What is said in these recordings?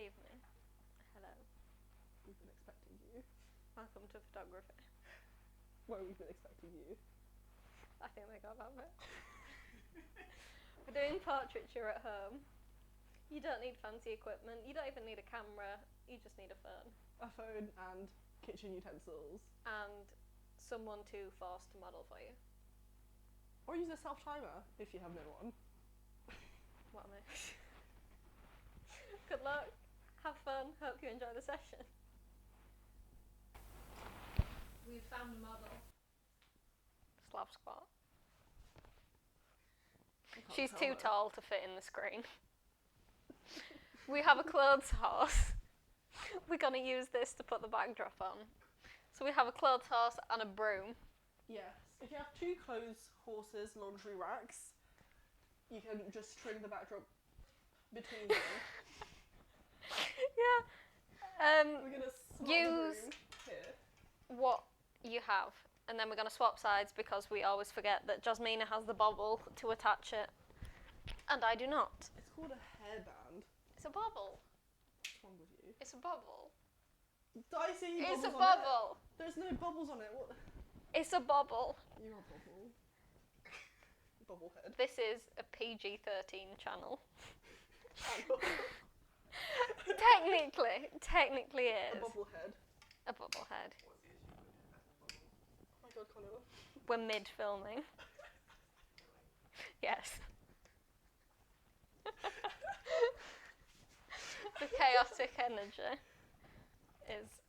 evening. Hello. We've been expecting you. Welcome to photography. Where we've been expecting you. I think they got that bit. We're doing portraiture at home. You don't need fancy equipment. You don't even need a camera. You just need a phone. A phone and kitchen utensils. And someone to force to model for you. Or use a self-timer if you have no one. What am I? Good luck. Have fun. Hope you enjoy the session. We've found a model. Slav squat. She's too tall to fit in the screen. We have a clothes horse. We're going to use this to put the backdrop on. So we have a clothes horse and a broom. Yes. If you have two clothes horses laundry racks, you can just string the backdrop between them. Yeah. We're going to swap Use the broom here. what you have. And then we're going to swap sides because we always forget that Jasmina has the bobble to attach it. And I do not. It's called a hairband. It's a bobble. What's wrong with you? It's a bobble. Did I see you It's a bubbles on it? bobble. There's no bubbles on it. What? It's a bobble. You're a bubble. Bubblehead. This is a PG-13 channel. Channel. Technically it A is. bubblehead. A bubblehead. Oh my god, Connor. We're mid-filming. Yes. The chaotic energy is...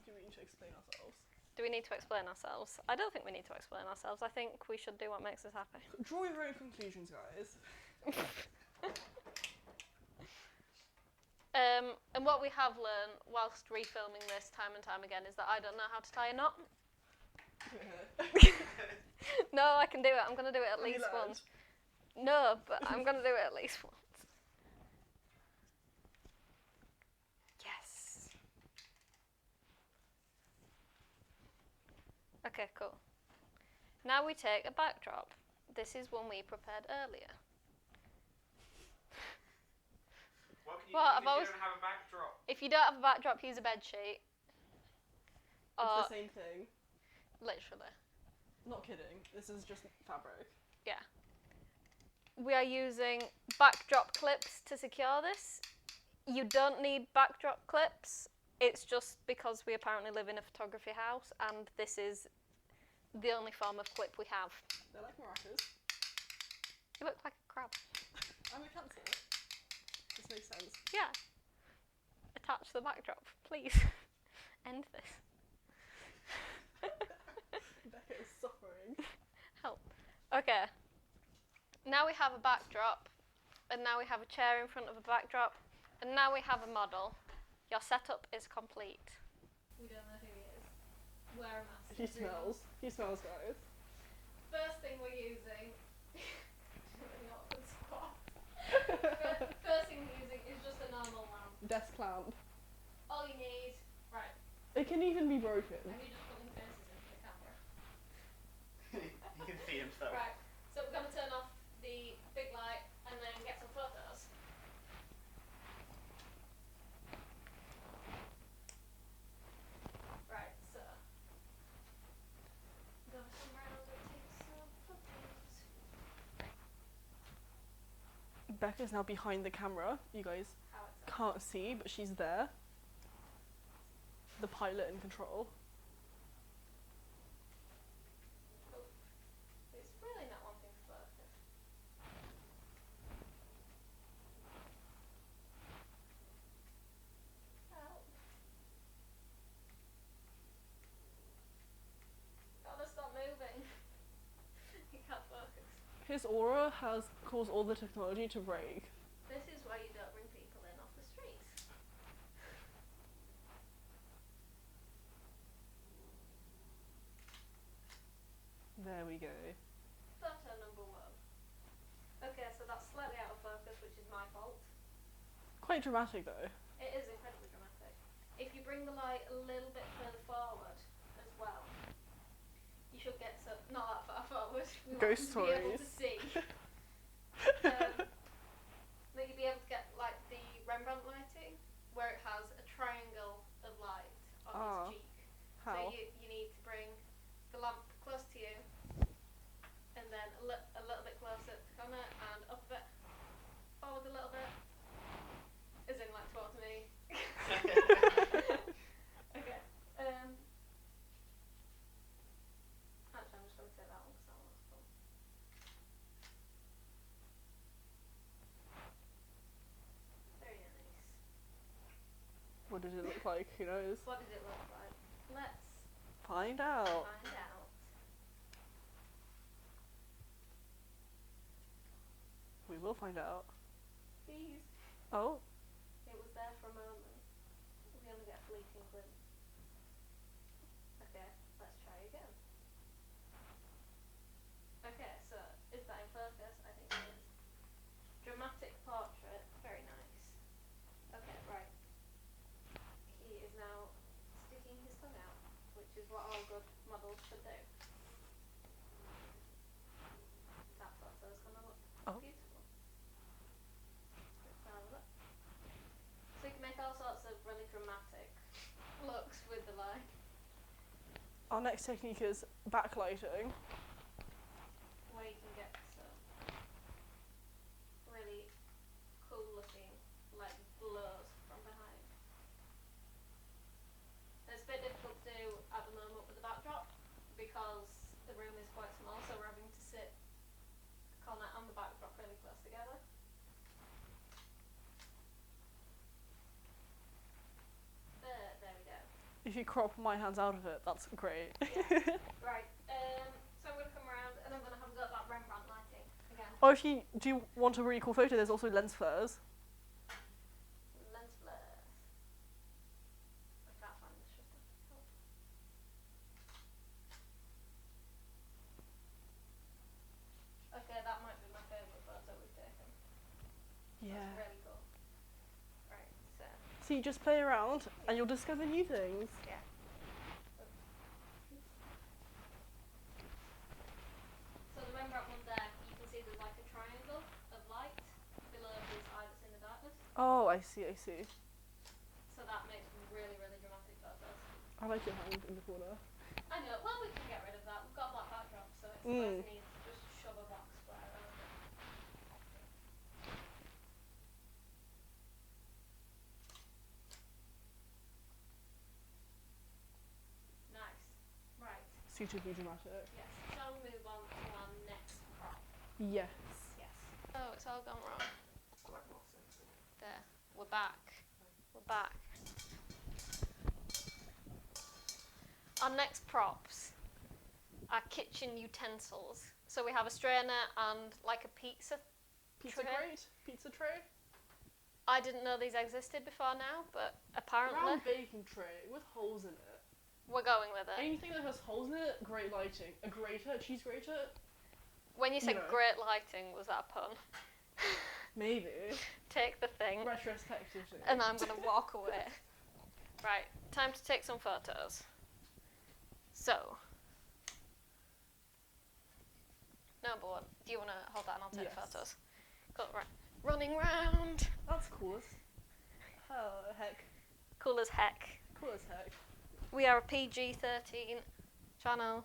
Do we need to explain ourselves? Do we need to explain ourselves? I don't think we need to explain ourselves. I think we should do what makes us happy. Draw your own conclusions, guys. And what we have learned whilst refilming this time and time again is that I don't know how to tie a knot. No, I can do it. I'm going to do it at least once. No, but I'm going to do it at least once. Yes. Okay, cool. Now we take a backdrop. This is one we prepared earlier. What can you Well, use I've if always- you don't have a backdrop? If you don't have a backdrop, use a bed sheet. Or It's the same thing. literally. Not kidding. This is just fabric. Yeah. We are using backdrop clips to secure this. You don't need backdrop clips. It's just because we apparently live in a photography house and this is the only form of clip we have. They're like maracas. You look like a crab. I'm a cancer. This makes sense. Yeah. Attach the backdrop, please. End this. Becca is suffering. Help. Okay. Now we have a backdrop, and now we have a chair in front of a backdrop, and now we have a model. Your setup is complete. We don't know who he is. Wear a mask. He smells. He smells, guys. First thing we're using. Really awkward spot. First thing we're using is just a normal lamp. Desk lamp. All you need. Right. It can even be broken. Have you just put your faces into the camera? He can see himself. Right. So we're going to turn off the big light and then get some photos. Right, so go somewhere else and take some photos. Becca's now behind the camera. You guys How it's can't see, but she's there. The pilot in control. It's really not wanting to focus. Help. Gotta stop moving. You can't focus. His aura has caused all the technology to break. This is why you don't bring people in off the streets. There we go. Photo number 1. Okay, so that's slightly out of focus, which is my fault. Quite dramatic though. It is incredibly dramatic. If you bring the light a little bit further forward as well, you should get not that far forward. We want Ghost to be able stories. to see. That you'd be able to get like? Who knows? What does it look like? Let's Find out. find out. We will find out. Please. Oh, It was there for a moment. We only get a fleeting glimpse. Okay, let's try again. Okay, so is that in focus? I think it is. Dramatic portrait, very nice. Okay, right. He is now sticking his tongue out, which is what all good models should do. That photo's gonna look beautiful. Let's have a look. So you can make all sorts of really dramatic looks with the light. our next technique is backlighting. Where you can get some really cool looking like glows from behind. It's a bit difficult to do at the moment with the backdrop because the room is quite small, so we're having to sit the corner and the backdrop really close together. There we go. If you crop my hands out of it, that's great. Yeah. Right. So I'm gonna come around and I'm gonna have a go at that Rembrandt lighting again. Oh, if you do want a really cool photo, there's also lens flares. Lens flares. I can't find the shutter. Okay, that might be my favourite photo we've taken. Yeah. That's really cool. Right, so. See, just play around and you'll discover new things. Yeah. So the Rembrandt one there, you can see there's like a triangle of light below his eye that's in the darkness. Oh, I see. So that makes really, really dramatic photos. I like your hand in the corner. I know, well we can get rid of that. We've got a black backdrop, so it's nice and easy to just shove a black square over it. Nice. Right. Suitably dramatic. Yes. Shall we move on to our next prop? Yes. Yes. Oh, it's all gone wrong. Black box thing. There. We're back. We're back. Our next props are kitchen utensils. So we have a strainer and like a pizza Pizza tray. crate? Pizza tray? I didn't know these existed before now, but apparently Round baking tray with holes in it. we're going with it. Anything that has holes in it, great lighting. A grater, a cheese grater? When you said know. great lighting, was that a pun? Maybe. Take the thing Retrospectively. and I'm going to walk away. Right, time to take some photos. So, number one, do you want to hold that and I'll take Yes. photos? Cool, right. Running round. That's cool as heck. Cool as heck. Cool as heck. We are a PG-13 channel.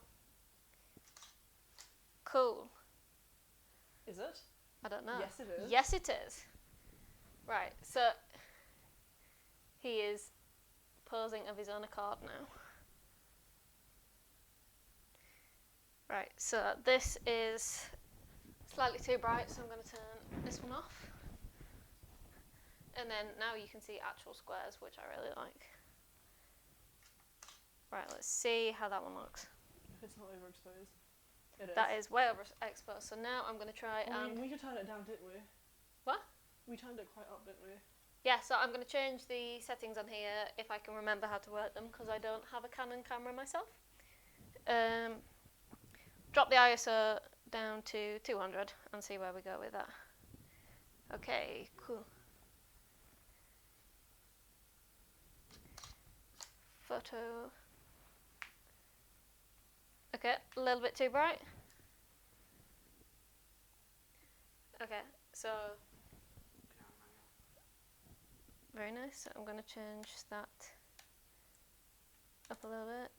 Cool. Is it? I don't know. Yes, it is. Yes, it is. Right, so he is posing of his own accord now. Right, so this is slightly too bright, so I'm going to turn this one off. And then now you can see actual squares, which I really like. Right, let's see how that one looks. If it's not overexposed. It is. That is way overexposed, so now I'm going to try and... we could turn it down, didn't we? What? We turned it quite up, didn't we? Yeah, so I'm going to change the settings on here if I can remember how to work them, because I don't have a Canon camera myself. Drop the ISO down to 200 and see where we go with that. Okay, cool. Photo. Okay, a little bit too bright. Okay, so very nice. So I'm going to change that up a little bit.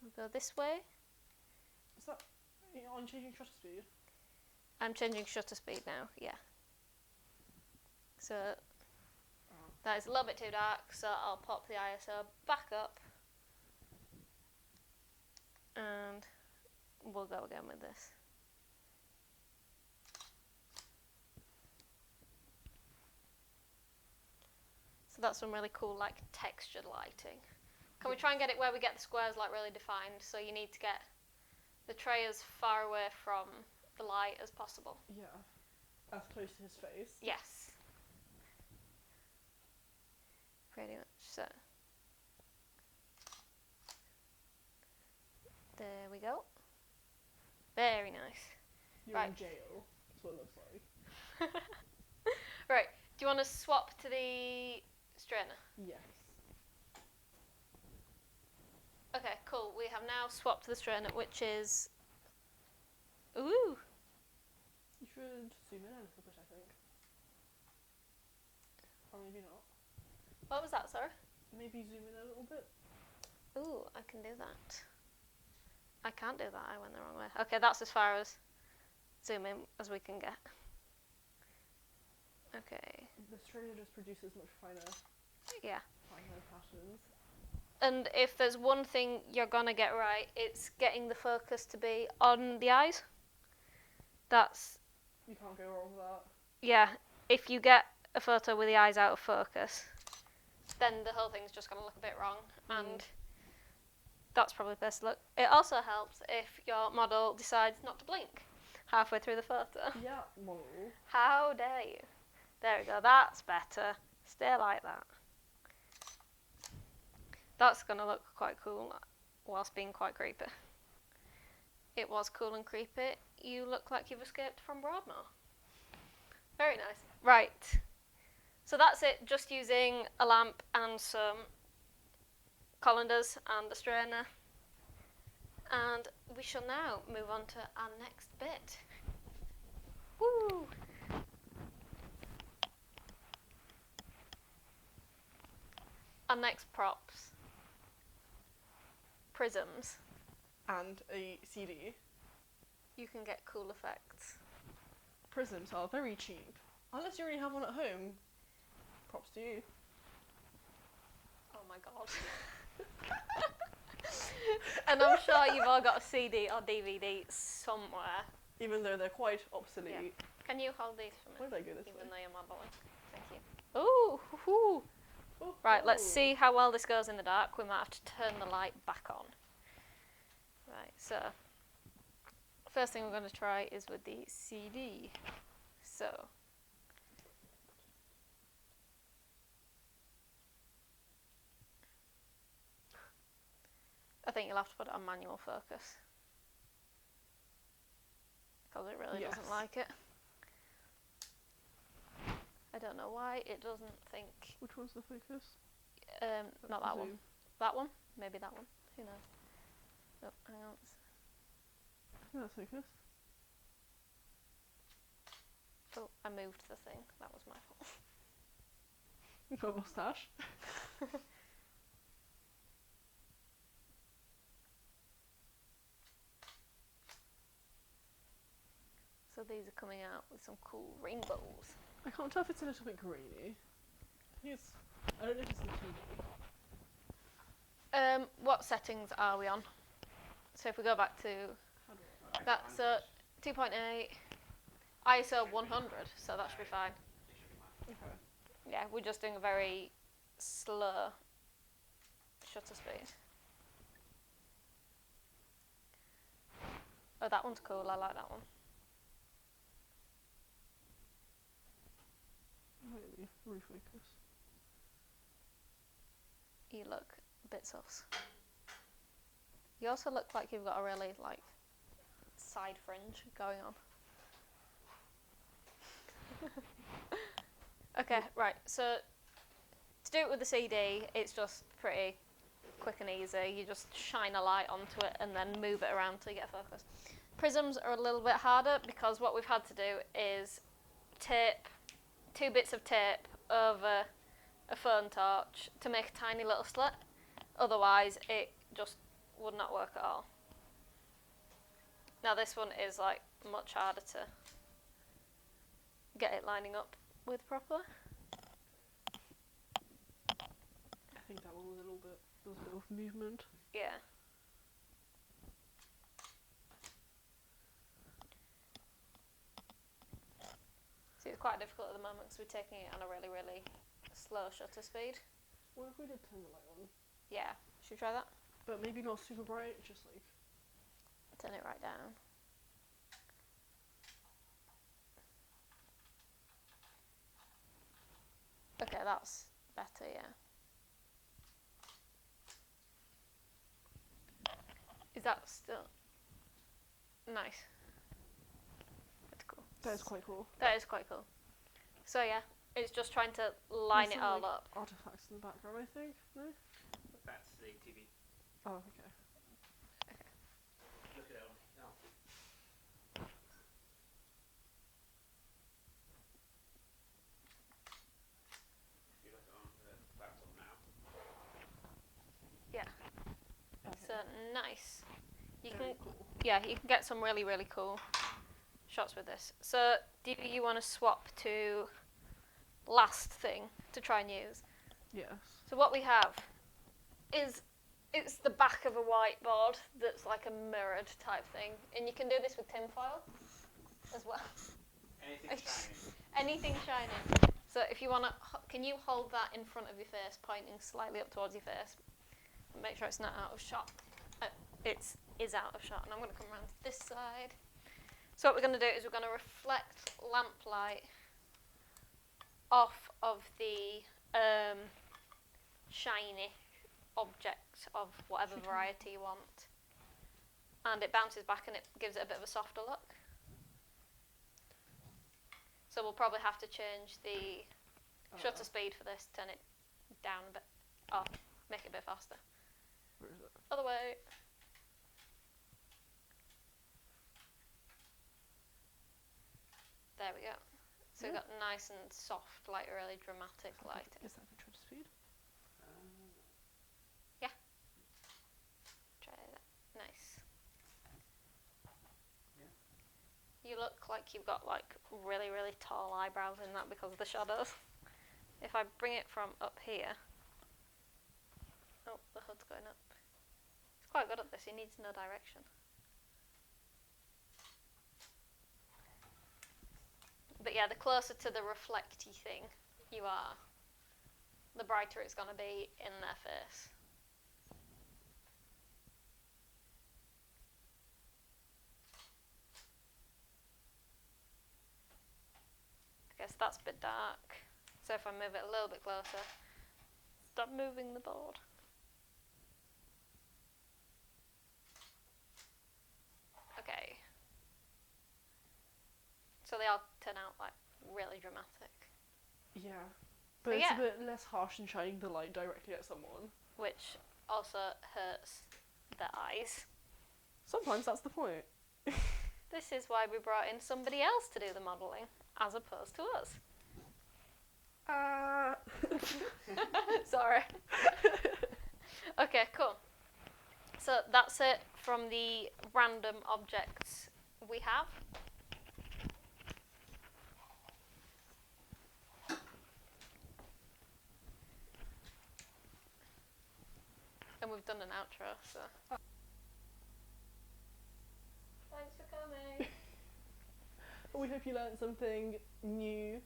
We'll go this way. Is that on changing shutter speed? I'm changing shutter speed now, yeah. So that is a little bit too dark, so I'll pop the ISO back up and we'll go again with this. So that's some really cool like textured lighting. Can we try and get it where we get the squares like really defined? So you need to get the tray as far away from the light as possible. Yeah. As close to his face. Yes. Pretty much so. There we go. Very nice. You're Right. in jail. That's what it looks like. Right. Do you want to swap to the strainer? Yes. Okay, cool. We have now swapped to the strainer, which is... Ooh! You should zoom in a little bit, I think. Or maybe not. What was that, sorry? Maybe zoom in a little bit. Ooh, I can do that. I can't do that, I went the wrong way. Okay, that's as far as zoom in as we can get. Okay, The strainer just produces much finer yeah. patterns. And if there's one thing you're gonna get right, it's getting the focus to be on the eyes. That's, You can't go wrong with that. yeah, if you get a photo with the eyes out of focus, then the whole thing's just gonna look a bit wrong, and that's probably the best look. It also helps if your model decides not to blink halfway through the photo. Yeah, model. How dare you? There we go, that's better. Stay like that. That's going to look quite cool whilst being quite creepy. It was cool and creepy. You look like you've escaped from Broadmoor. Very nice. Right. So that's it, just using a lamp and some colanders and a strainer. And we shall now move on to our next bit. Woo! Our next props. Prisms. And a CD. You can get cool effects. Prisms are very cheap. Unless you already have one at home. Props to you. Oh my god. And I'm sure you've all got a CD or DVD somewhere. Even though they're quite obsolete. Yeah. Can you hold these for me? Where did I go this Even way? though you're modelling. Thank you. Ooh, hoo-hoo. Oh, Right, let's oh. see how well this goes in the dark. We might have to turn the light back on. Right, so first thing we're going to try is with the CD. So I think you'll have to put it on manual focus because it really doesn't Yes. like it. I don't know why it doesn't think. Which one's the focus? Not that one. Zoom. That one? Maybe that one. Who knows? Oh, hang on. I think that's focus. Oh, I moved the thing. That was my fault. You've got a moustache. So these are coming out with some cool rainbows. I can't tell if it's a little bit grainy. I don't know if it's the TV. What settings are we on? So if we go back to that, so 2.8, ISO 100, so that should be fine. Okay. Yeah, we're just doing a very slow shutter speed. Oh, that one's cool, I like that one. Maybe refocus. You look a bit sus. You also look like you've got a really, like, side fringe going on. Okay, right, so to do it with the CD, it's just pretty quick and easy. You just shine a light onto it and then move it around till you get focus. Prisms are a little bit harder because what we've had to do is tape 2 bits of tape over a phone torch to make a tiny little slit. Otherwise, it just would not work at all. Now this one is like much harder to get it lining up with properly. I think that one was a bit of movement. Yeah. See, it's quite difficult at the moment because we're taking it on a really, really slow shutter speed. What if we did turn the light on? Yeah, should we try that? But maybe not super bright, just like... Turn it right down. Okay, that's better, yeah. Is that still nice? That's cool. That is quite cool. That is quite cool. So yeah, it's just trying to line There's it some, all like, up. artifacts in the background, I think. No? That's the TV. Oh, okay. Look at it on. No. If you look at it on the laptop now. Yeah. Okay. So nice. You Very can, cool. yeah, you can get some really, really cool shots with this. So do you want to swap to last thing to try and use? Yes. So what we have is, it's the back of a whiteboard that's like a mirrored type thing, and you can do this with tinfoil as well. Anything shiny. Anything shiny. So if you want to, can you hold that in front of your face, pointing slightly up towards your face? Make sure it's not out of shot. It is out of shot, and I'm going to come around to this side. So what we're going to do is we're going to reflect lamplight off of the shiny object of whatever variety you want, and it bounces back and it gives it a bit of a softer look. So we'll probably have to change the shutter speed for this, turn it down a bit, or make it a bit faster. Where is it? Other way. There we go. So we've got nice and soft, like really dramatic lighting. Is that the shutter speed? Try that. Nice. Yeah. You look like you've got like really, really tall eyebrows in that because of the shadows. If I bring it from up here. Oh, the hood's going up. It's quite good at this, he needs no direction. But yeah, the closer to the reflecty thing you are, the brighter it's going to be in their face. I guess that's a bit dark. So if I move it a little bit closer, stop moving the board. Okay. So they all turn out like really dramatic. Yeah. So But it's yeah. a bit less harsh than shining the light directly at someone. Which also hurts the eyes. Sometimes that's the point. This is why we brought in somebody else to do the modelling, as opposed to us. Sorry. Okay, cool. So that's it from the random objects we have. And we've done an outro, so. Thanks for coming. We hope you learned something new.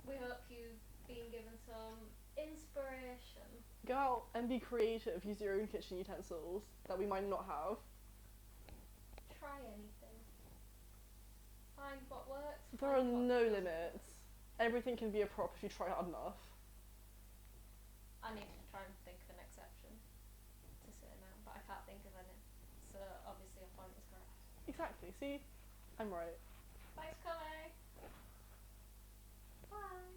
We hope you've been given some inspiration. Go out and be creative. Use your own kitchen utensils that we might not have. Try anything. Find what works. There are find what no doesn't. limits. Everything can be a prop if you try hard enough. I need to try and think of an exception to say now, but I can't think of any. So obviously your point is correct. Exactly. See? I'm right. Thanks for coming. Bye.